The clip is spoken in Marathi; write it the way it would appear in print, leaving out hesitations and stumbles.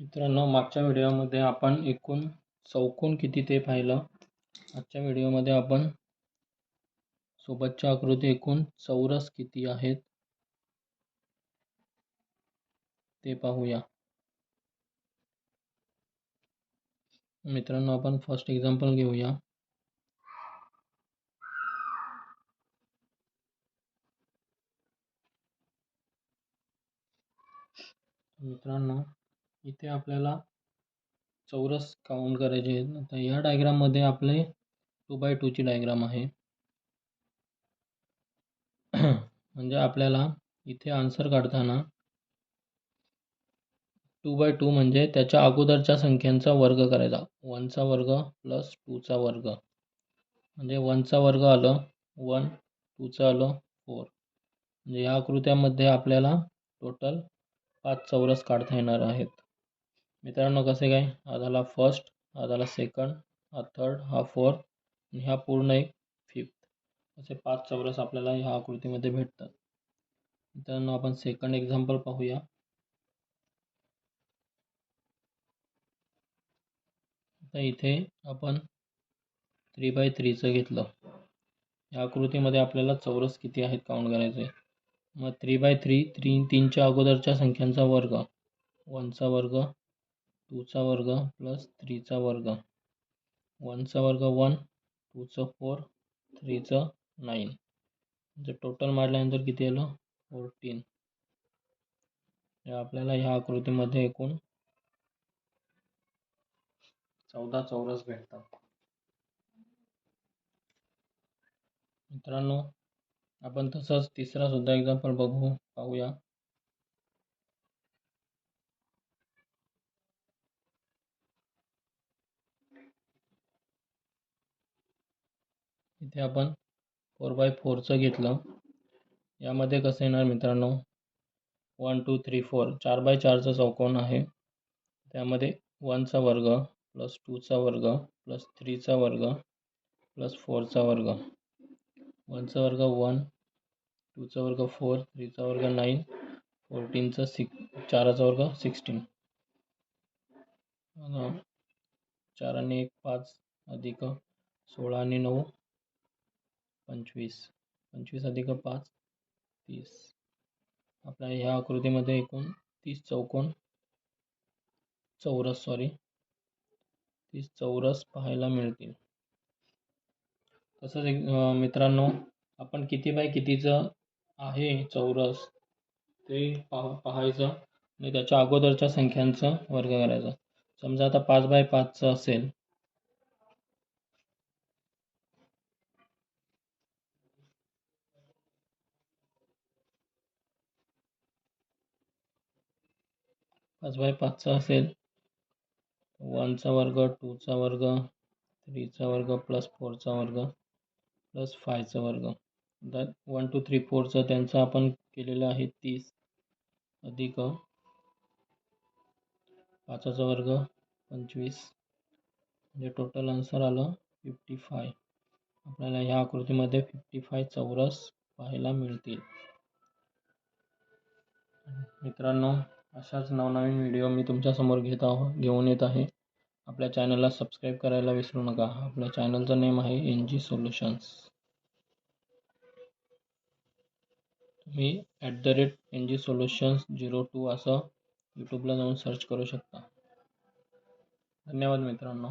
मित्रांनो, मागच्या व्हिडिओमध्ये आपण एकूण चौकोन किती ते पाहिलं. आजच्या व्हिडिओमध्ये आपण सोबतच्या आकृती एकूण चौरस किती आहेत ते पाहूया. मित्रांनो, आपण फर्स्ट एक्झाम्पल घेऊया. मित्रांनो, इथे आपल्याला चौरस काउंट करायचे आहेत. आता या डायग्राम मध्ये आपले 2x2 ची डायग्राम आहे. म्हणजे आपल्याला इथे आन्सर काढताना 2x2 म्हणजे त्याच्या अगोदरच्या संख्यांचा वर्ग करायचा. 1 चा वर्ग प्लस 2 चा वर्ग म्हणजे 1 चा वर्ग आलं 1, 2 चा आलं 4. म्हणजे या आकृत्यामध्ये आपल्याला टोटल 5 चौरस काढता येणार आहेत. मित्रांनो, कसे काय? हा झाला फर्स्ट, हा झाला सेकंड, हा थर्ड, हा फोर्थ आणि हा पूर्ण एक फिफ्थ. असे 5 चौरस आपल्याला ह्या आकृतीमध्ये भेटतात. मित्रांनो, आपण सेकंड एक्झाम्पल पाहूया. आता इथे आपण 3x3 चं घेतलं. या आकृतीमध्ये आपल्याला चौरस किती आहेत काउंट करायचे. मग 3x3 तीनच्या अगोदरच्या संख्यांचा वर्ग, 1 चा वर्ग, 2 चा वर्ग प्लस 3 चा वर्ग. 1 चा वर्ग 1, 2 चा 4, 3 चा 9. म्हणजे टोटल मांडल्यानंतर किती आलं 14. आपल्याला ह्या आकृतीमध्ये एकूण 14 चौरस भेटतात. मित्रांनो, आपण तसंच तिसरा सुद्धा एक्झाम्पल पाहूया. इथे आपण 4x4 चं घेतलं. यामध्ये कसं येणार मित्रांनो, 1 2 3 4 4x4 चा चौकोन आहे. त्यामध्ये 1 चा वर्ग प्लस 2 चा वर्ग प्लस 3 चा वर्ग प्लस 4 चा वर्ग. 1 चा वर्ग 1, 2 चा वर्ग 4, 3 चा वर्ग 9, 14 चा 4 चा वर्ग 16. 4 आणि 1 5 अधिक 16 आणि 9 25, 25 अधिक 5 30. आपल्या ह्या आकृतीमध्ये एकूण 30 चौरस पाहायला मिळतील. तसंच मित्रांनो, आपण किती बाय कितीचं आहे चौरस ते पाहायचं आणि त्याच्या अगोदरच्या संख्यांचा वर्ग करायचा. समजा आता 5x5 चं असेल, असेल 1 चा वर्ग, 2 चा वर्ग, 3 चा वर्ग प्लस 4 चा वर्ग प्लस 5 चा वर्ग. 1 2 3 4 चं त्यांचं आपण केलेलं आहे 30 अधिक 5 चा वर्ग 25. म्हणजे टोटल आन्सर आलं 55. आपल्याला ह्या आकृतीमध्ये 55 चौरस पाहायला मिळतील. मित्रांनो, अशाच नवनवीन व्हिडिओ मी तुमच्यासमोर घेऊन येत आहे. आपल्या चॅनलला सबस्क्राईब करायला विसरू नका. आपल्या चॅनलचं नेम आहे NG Solutions. तुम्ही @NG Solutions 02 असं यूट्यूबला जाऊन सर्च करू शकता. धन्यवाद मित्रांनो.